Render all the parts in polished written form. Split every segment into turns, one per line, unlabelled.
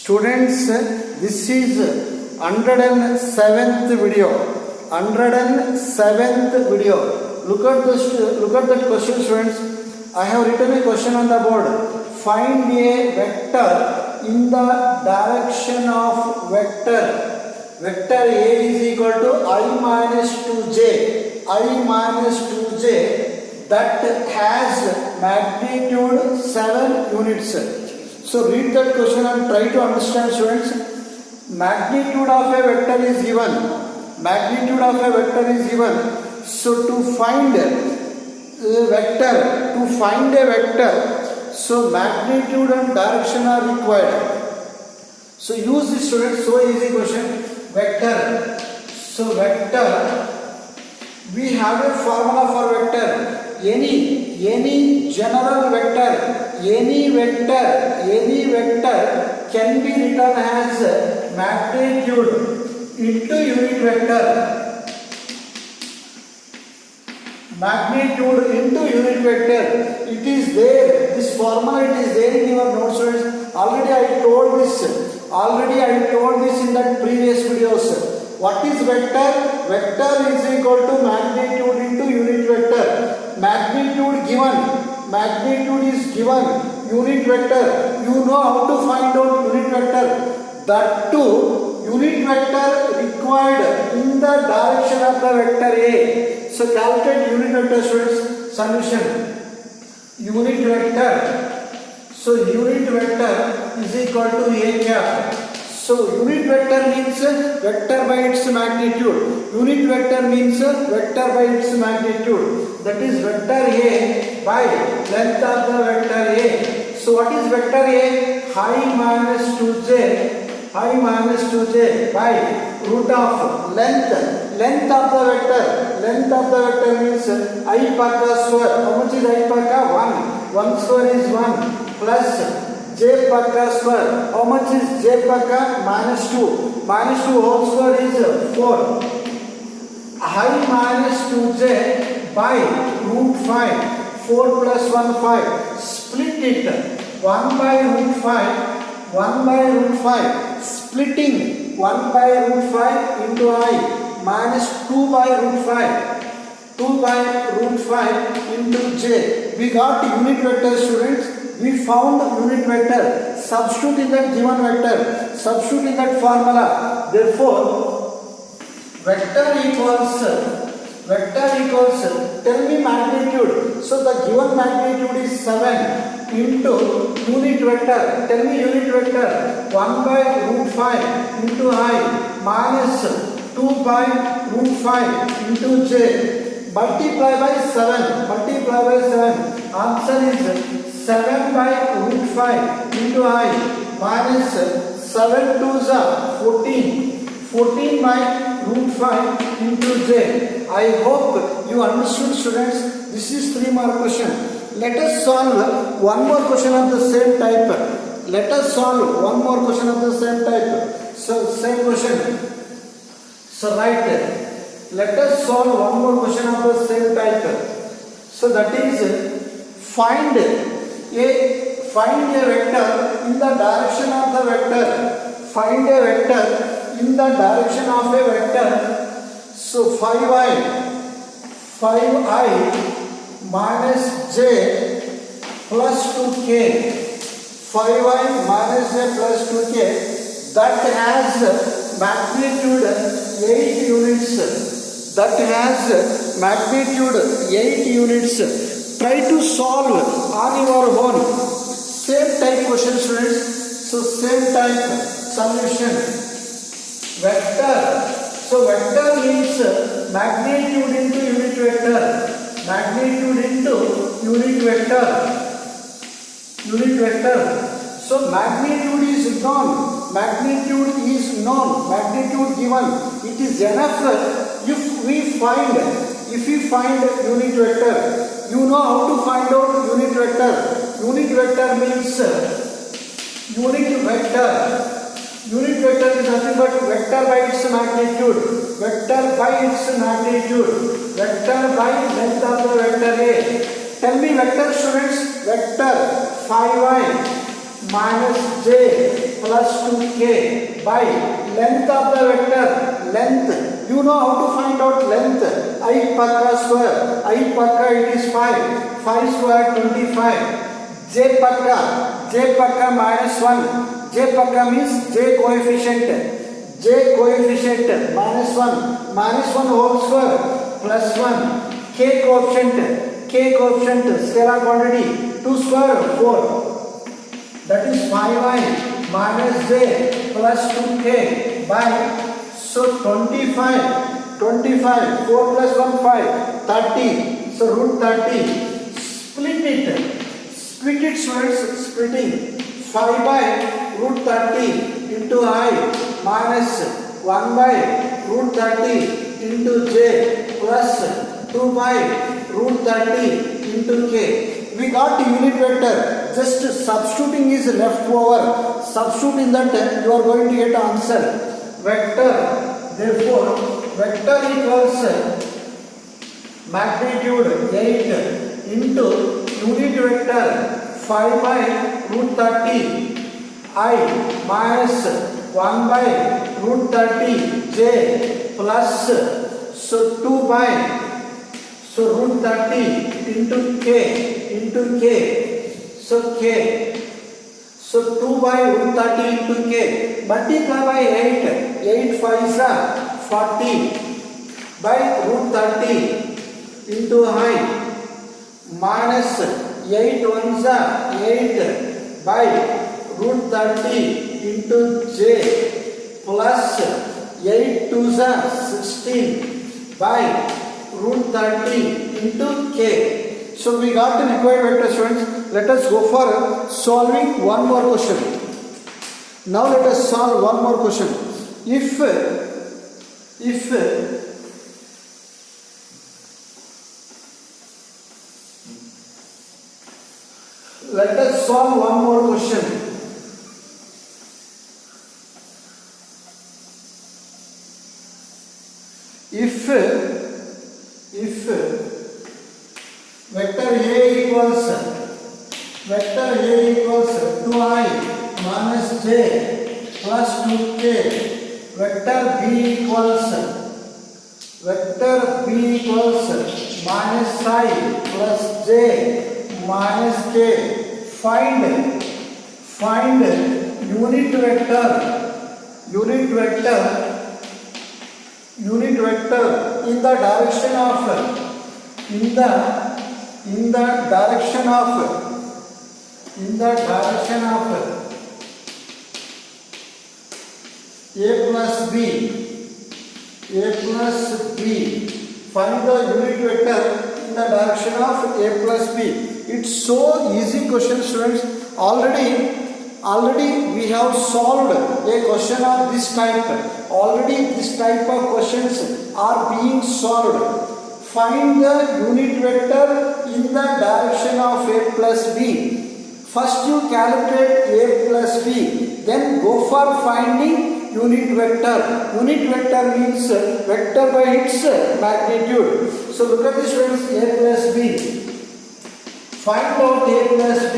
Students, this is 107th video. 107th video. Look at that question, students. I have written a question on the board. Find a vector in the direction of vector. Vector A is equal to I minus 2j. I minus 2j that has magnitude 7 units. So read that question and try to understand, students. Magnitude of a vector is given. Magnitude of a vector is given. So to find a vector, so magnitude and direction are required. So use this, students. So easy question. Vector. So vector, we have a formula for vector. Any general vector, any vector can be written as magnitude into unit vector. Magnitude into unit vector. It is there. This formula it is there in your notes, students. Already I told this in that previous videos. What is vector? Vector is equal to magnitude into unit vector. Magnitude given. Magnitude is given. Unit vector. You know how to find out unit vector. That too, unit vector required in the direction of the vector A. So calculate unit vector, students. Solution. Unit vector. So unit vector is equal to A cap. So unit vector means vector by its magnitude. Unit vector means vector by its magnitude. That is vector A by length of the vector A. So what is vector A? I minus 2j by root of length. Length of the vector. Length of the vector means I pakka square. How much is I pakka? 1. 1 square is 1 plus j pakka square. How much is j pakka? Minus 2. Minus 2 whole square is 4. I minus 2j by root 5. 4 plus 1 5. Split it. 1 by root 5. 1 by root 5. Splitting 1 by root 5 into I minus 2 by root 5. 2 by root 5 into j. We got unit vector, students. We found unit vector. Substitute in that given vector. Substitute in that formula. Therefore, vector equals, tell me magnitude. So the given magnitude is 7 into unit vector. Tell me unit vector. 1 by root 5 into I minus 2 by root 5 into j. Multiply by 7. Multiply by 7. Answer is 7 by root 5 into I minus 7 2s are 14. 14 by root 5 into j. I hope you understood, students. This is 3 mark question. Let us solve one more question of the same type. Let us solve one more question of the same type. So same question. So write there. Let us solve one more question of the same type. So that is find a vector in the direction of the vector. Find a vector in the direction of a vector. So 5i minus j plus 2k. 5i minus j plus 2k that has magnitude 8 units. That has magnitude 8 units. Try to solve on your own. Same type question, students. So same type solution. Vector. So vector means magnitude into unit vector. Magnitude into unit vector. Unit vector. So magnitude is known. Magnitude is known. Magnitude given. It is enough if we find unit vector. You know how to find out unit vector. Unit vector means unit vector. Unit vector is nothing but vector by its magnitude. Vector by its magnitude. Vector by length of the vector A. Tell me vector, students. Vector 5i minus j plus 2k by length of the vector. Length, you know how to find out length. I pakka square, I pakka it is 5, 5 square 25. J pakka minus 1, j pakka means j coefficient minus 1 whole square plus 1. K coefficient scalar quantity 2 square 4, that is 5i minus j plus 2k by, so 25 4 plus 1 5 30, so root 30. Split it students, splitting 5 by root 30 into I minus 1 by root 30 into j plus 2 by root 30 into k. We got unit vector. Just substituting is left over. Substitute in that, you are going to get answer. Vector. Therefore, vector equals magnitude 8 into unit vector 5 by root 30 I minus 1 by root 30 j plus, so 2 by, so root 30 into k, so k, so 2 by root 30 into k, multiply by 8 5s are 40 by root 30 into I minus 8 1s are 8 by root 30 into j plus 8 2s are 16 by root 30 into k. So we got the required vector students. Let us go for solving one more question. Now let us solve one more question. If let us solve one more question. If vector A equals 2i minus j plus 2k, vector B equals minus I plus j minus k. Find unit vector in the direction of A plus B. Find the unit vector in the direction of A plus B. It's so easy question students. Already we have solved a question of this type. Already this type of questions are being solved. Find the unit vector in the direction of A plus B. First you calculate A plus B, then go for finding unit vector. Unit vector means vector by its magnitude. So look at this students, A plus B. Find out A plus B.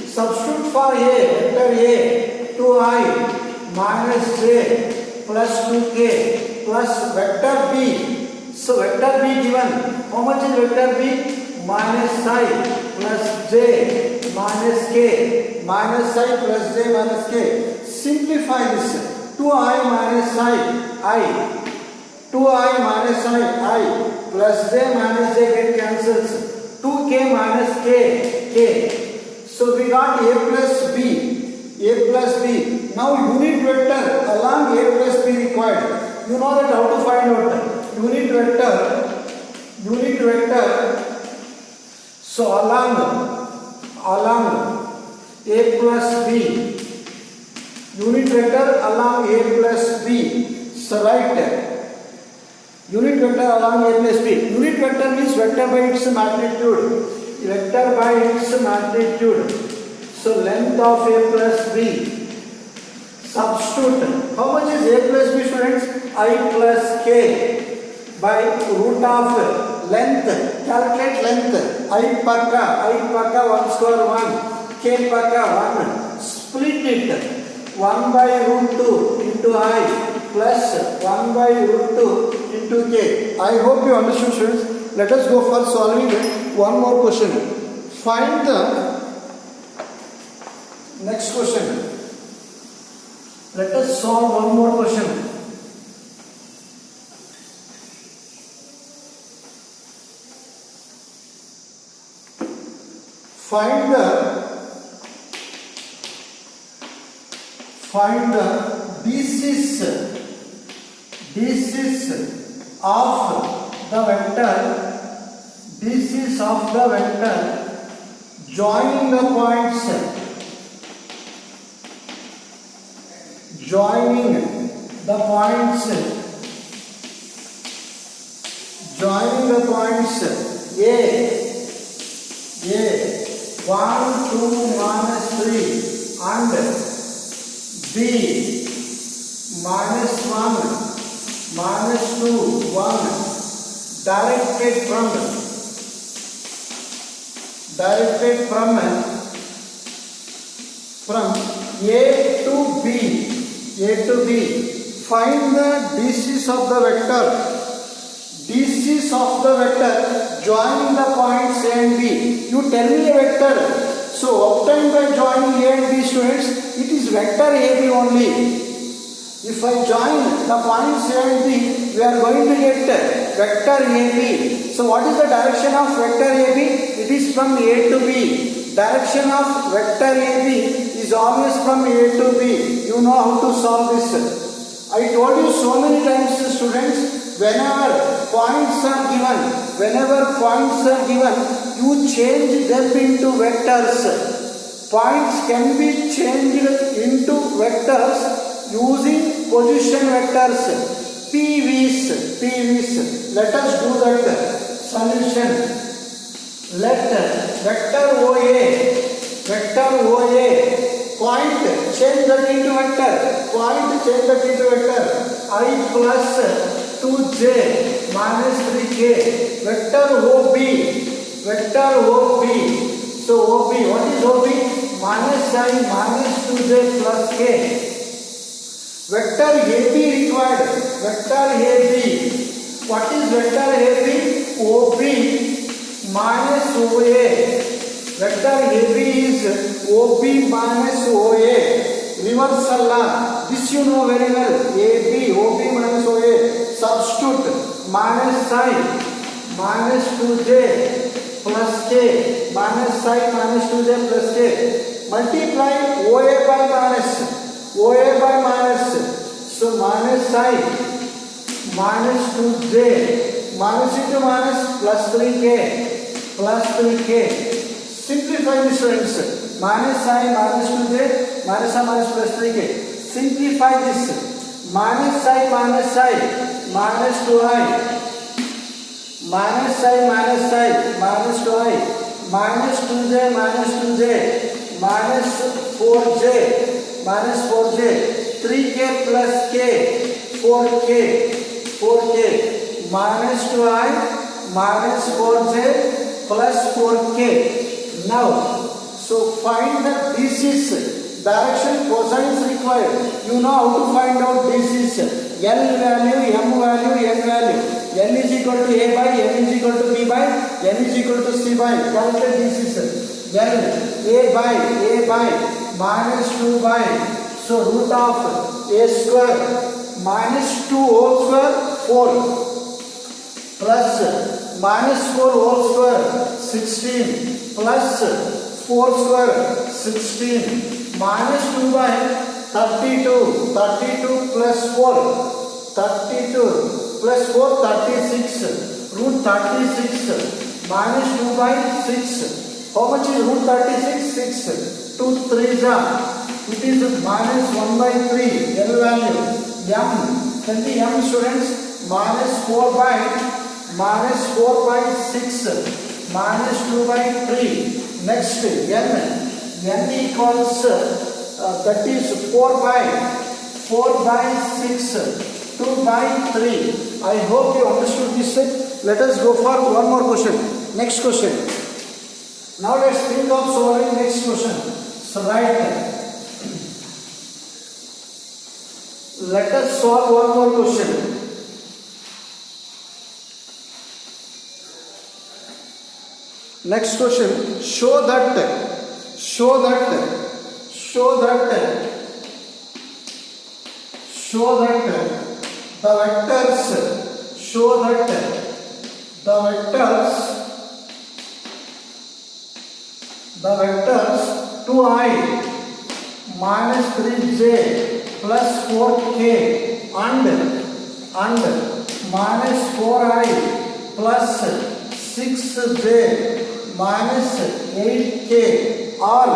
Substitute for A, vector A, 2i minus j plus 2k plus vector B. So vector B given, how much is vector B? Minus I plus j minus k, minus I plus j minus k. Simplify this. 2i minus I, 2i minus I plus j minus j get cancels. 2k minus k. So we got A plus B. Now unit vector along A plus B required. You know that how to find out unit vector. So along A plus B. Unit vector along A plus B. So write unit vector along A plus B. Unit vector means vector by its magnitude. So length of A plus B. Substitute. How much is A plus B students? I plus k by root of length. Calculate length. I pakka 1 square 1. K pakka 1. split it. 1 by root 2 into I plus 1 by root 2 into k. I hope you understood, students. Let us go for solving one more question. Find the next question. Let us solve one more question. Find the basis of the vector joining the points A 1, 2, minus 3 and B minus 1, minus 2, 1 directed from A to B. Find the basis of the vector joining the points A and B. You tell me a vector. So obtained by joining A and B, students, it is vector AB only. If I join the points A and B, we are going to get vector AB. So what is the direction of vector AB? It is from A to B. Direction of vector AB is always from A to B. You know how to solve this. I told you so many times, students, whenever points are given, you change them into vectors. Points can be changed into vectors using position vectors, PVs. Let us do that solution. Let vector OA point change that into vector. I plus 2j minus 3k. Vector OB. So OB, what is OB? Minus I minus 2j plus k. Vector AB required. Vector AB. What is vector AB? OB minus OA. Vector AB is OB minus OA. Reversal. This you know very well. AB, OB minus OA. Substitute minus I minus 2j plus k. Minus I minus 2j plus k. Multiply OA by minus. So minus I minus 2j minus into minus plus 3k. Simplify this, friends. Minus I minus 2j minus I minus plus 3k. Simplify this. Minus I minus 2i minus I minus 2i minus 2j minus 4j 3k plus k 4k minus 2i minus 4j plus 4k. Now, so find the basis, direction, cosines required. You know how to find out basis. L value, M value, N value. N is equal to A by, N is equal to B by, N is equal to C by. Calculate basis. L, A by, minus 2 by. So root of A square minus 2 whole square 4 plus minus 4 whole square 16 plus 4 square 16 minus 2 by 32 plus 4 32 plus 4 36 root 36 minus 2 by 6. How much is root 36? 6. 2 3s are. It is minus 1 by 3. L value. M. Can be M, students? Minus 4 by 6 minus 2 by 3. Next N equals that is 4 by 6 2 by 3. I hope you understood this. Let us go for one more question. Next question. Now let's think of solving next question. So write Let us solve one more question. Next question. Show that the vectors 2i minus 3j plus 4k and minus 4i plus 6j minus 8k are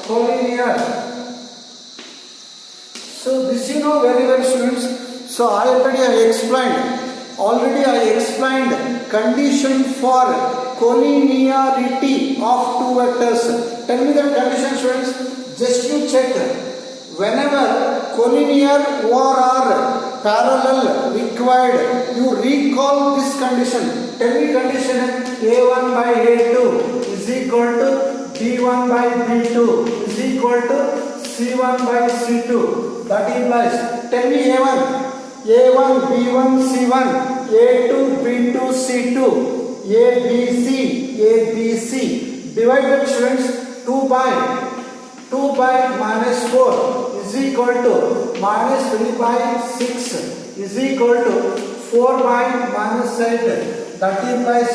collinear. So this you know very well, students. So already I explained condition for collinearity of two vectors. Tell me that condition, students. Just you check. Whenever collinear or parallel required, you recall this condition. Tell me condition. A1 by A2 is equal to B1 by B2 is equal to C1 by C2. That implies, tell me A1 B1 C1, A2 B2 C2, ABC. Divide that, students. 2 by minus 4 is equal to minus 3 by 6 is equal to 4 by minus 8. That implies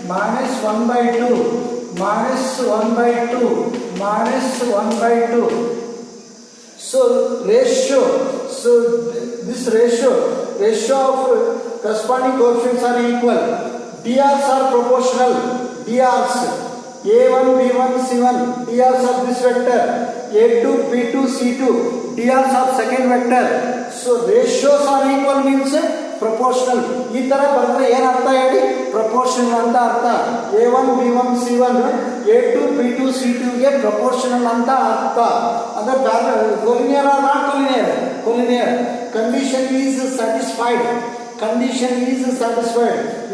minus 1 by 2, minus 1 by 2, minus 1 by 2. So this ratio of corresponding coefficients are equal. DRs are proportional. DRs A1 B1 C1 DRs of this vector, A2 B2 C2 DRs of second vector. So ratios are equal means proportional. ಈ ತರ ಬರೆದ್ರೆ ಏನು ಅರ್ಥ ಹೇಳಿ? Proportional ಅಂತ ಅರ್ಥ. A1 B1 C1 A2 B2 C2 ಗೆ proportional ಅಂತ ಅರ್ಥ. ಅಂದ್ರೆ collinear or not collinear. Condition is satisfied.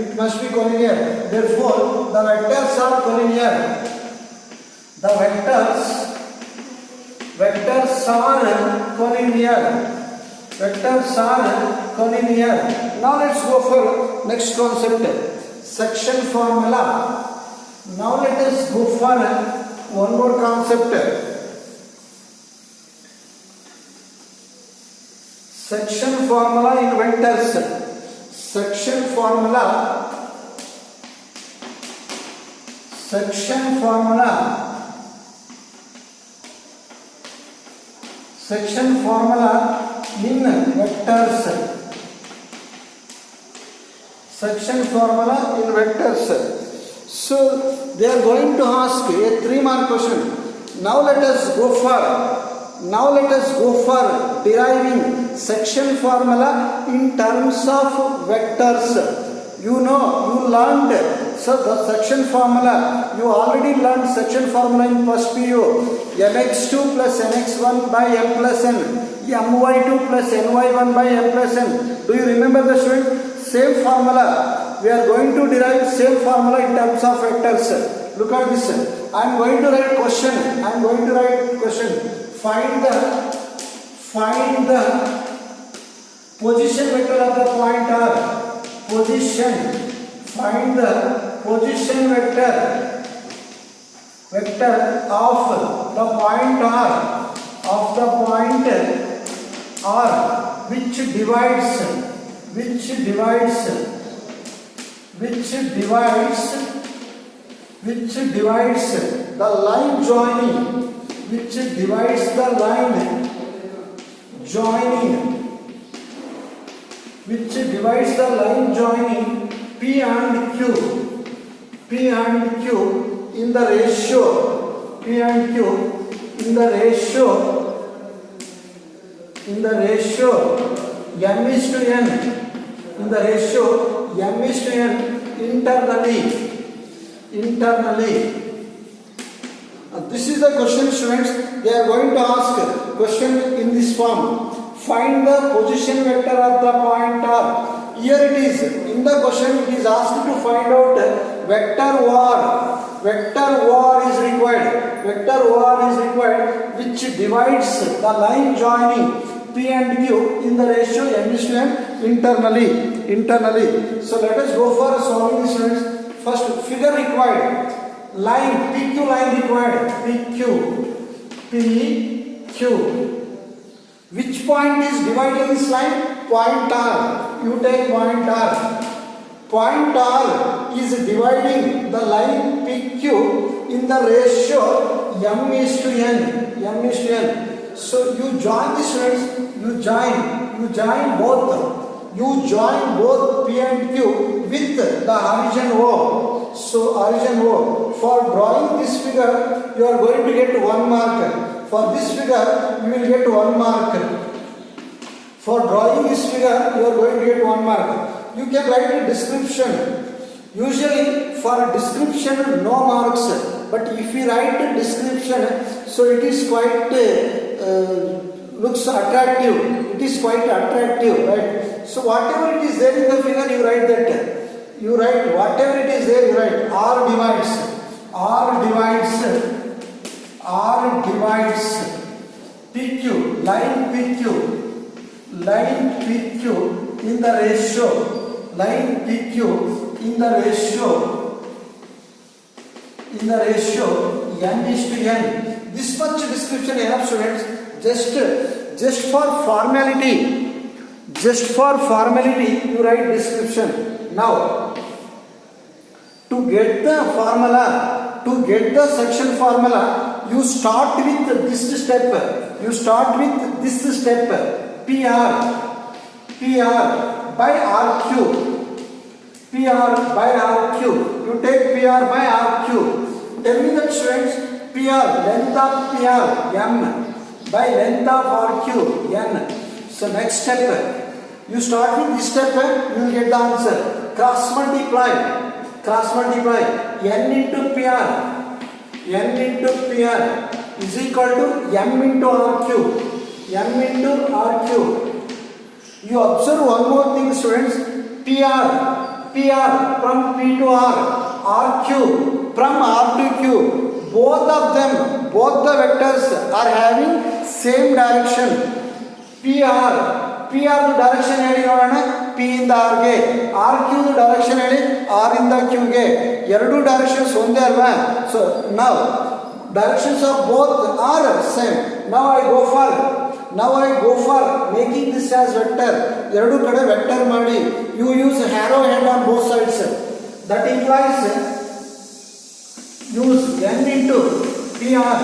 It must be collinear. Therefore the vectors are collinear. The vectors are collinear. Now let's go for next concept, section formula. Now let us go for one more concept, section formula in vectors. Section formula in vectors. So they are going to ask a 3-mark question. Now let us go for deriving section formula in terms of vectors. You learned the section formula. You already learned section formula in first PU. mx2 plus nx1 by m plus n, my2 plus ny1 by m plus n. Do you remember the student? Same formula. We are going to derive same formula in terms of vectors. Look at this. I am going to write question. Find the position vector of the point R. Find the position vector of the point R, which divides the line joining P and Q in the ratio m is to n, internally. This is the question, students. They are going to ask question in this form. Find the position vector of the point R. Here it is. In the question it is asked to find out vector var. Vector var is required. vector OR is required which divides the line joining P and Q in the ratio n is to n internally. So let us go for solving this, friends. First figure required, line PQ line required, PQ. Which point is dividing this line? Point R. You take point R. Point R is dividing the line PQ in the ratio m is to n. So you join this, friends. You join both P and Q with the origin O. So origin O. For drawing this figure, you are going to get 1 mark. For this figure, you will get 1 mark. For drawing this figure, you are going to get 1 mark. You can write a description. Usually for a description, no marks. But if we write a description, so it is quite looks attractive. It is quite attractive, right? So whatever it is there in the figure, you write that. You write whatever it is there. You write R divides PQ, line PQ in the ratio, n is to n. This much description enough, students. Just for formality, you write description. Now, to get the section formula, you start with this step. PR by RQ. You take PR by RQ. Tell me that, students, PR, length of PR, m, by length of RQ, n. So next step, you start with this step, you will get the answer. Cross multiply, n into PR is equal to m into RQ. You observe one more thing, students. PR from P to R, RQ from R to Q. Both the vectors are having same direction. PR direction ಹೇಳಿ ನೋಡೋಣ. P ಇಂದ R ಗೆ, RQ direction ಹೇಳಿ R ಇಂದ Q ಗೆ. ಎರಡು directions ಒಂದೇ ಅಲ್ವಾ? So now directions of both are same. Now I go for making this as vector. ಎರಡು ಕಡೆ vector ಮಾಡಿ. You use arrow head on both sides. That implies use n into PR.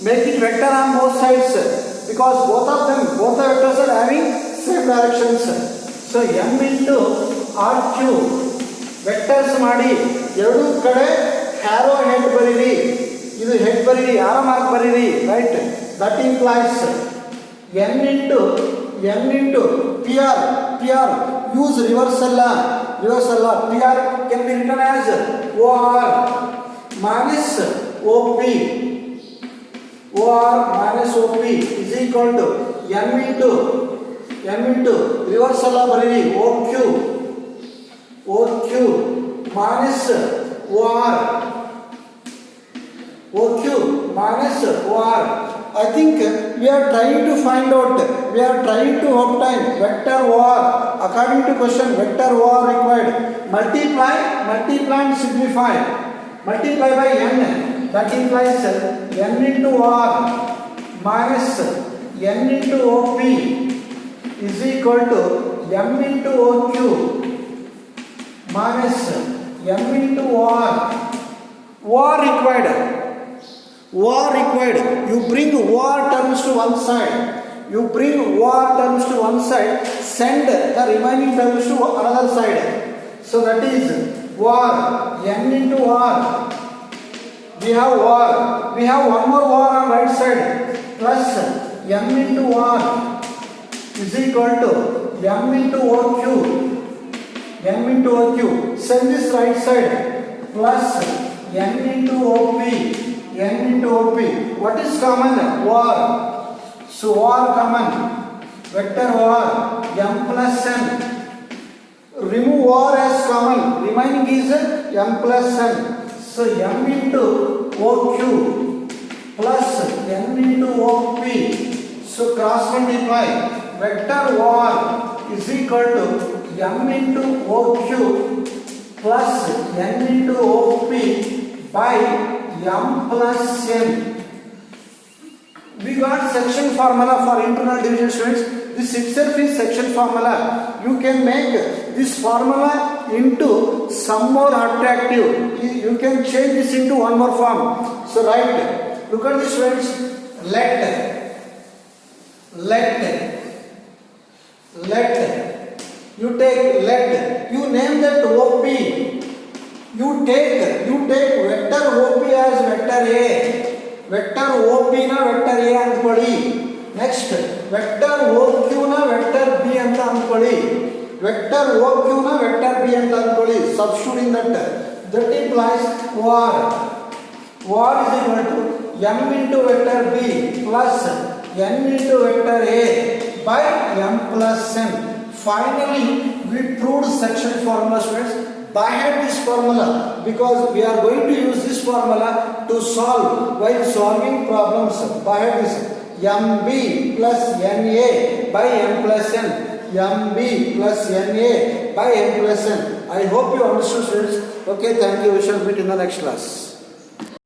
Make it vector on both sides because both the vectors are having same directions. So m into RQ vectors ಮಾಡಿ ಎರಡು ಕಡೆ arrow head ಬರೀರಿ. ಇದು head ಬರೀರಿ, arrow mark ಬರೀರಿ, right? That implies n into PR. Use reversal. PR can be written as OR minus OP. OR minus OP is equal to m into reversal ಬರೀರಿ OQ minus OR. I think we are trying to find out, we are trying to obtain vector OR. According to question, vector OR required. Multiply and simplify. Multiply by n. That implies n into R minus n into OP is equal to m into OQ minus m into OR. OR required. You bring OR terms to one side. Send the remaining terms to another side. So that is OR. N into OR. We have OR. We have one more OR on right side. Plus m into OR is equal to m into OQ. Send this right side. Plus n into OP. What is common? OR. So OR common. Vector OR. M plus n. Remove OR as common. Remaining is m plus n. So m into OQ plus n into OP. So cross multiply. Vector OR is equal to m into OQ plus n into OP by m plus n. We got section formula for internal division, students. This itself is section formula. You can make this formula into some more attractive. You can change this into one more form. So write. Look at this, students. Let you take let you name that OP. You take vector OP as vector A. Vector OP na vector A ಅಂದ್ಕೊಳ್ಳಿ. Next vector OQ na vector B ಅಂತ ಅಂದ್ಕೊಳ್ಳಿ. Vector OQ na vector B ಅಂತ ಅಂದ್ಕೊಳ್ಳಿ. Substituting that implies OR. OR is equal to m into vector B plus n into vector A by m plus n. Finally, we proved section formula, students. By heart this formula, because we are going to use this formula to solve while solving problems. By heart this mb plus na by m plus n, mb plus na by m plus n. I hope you understood, students. Okay, thank you. We shall meet in the next class.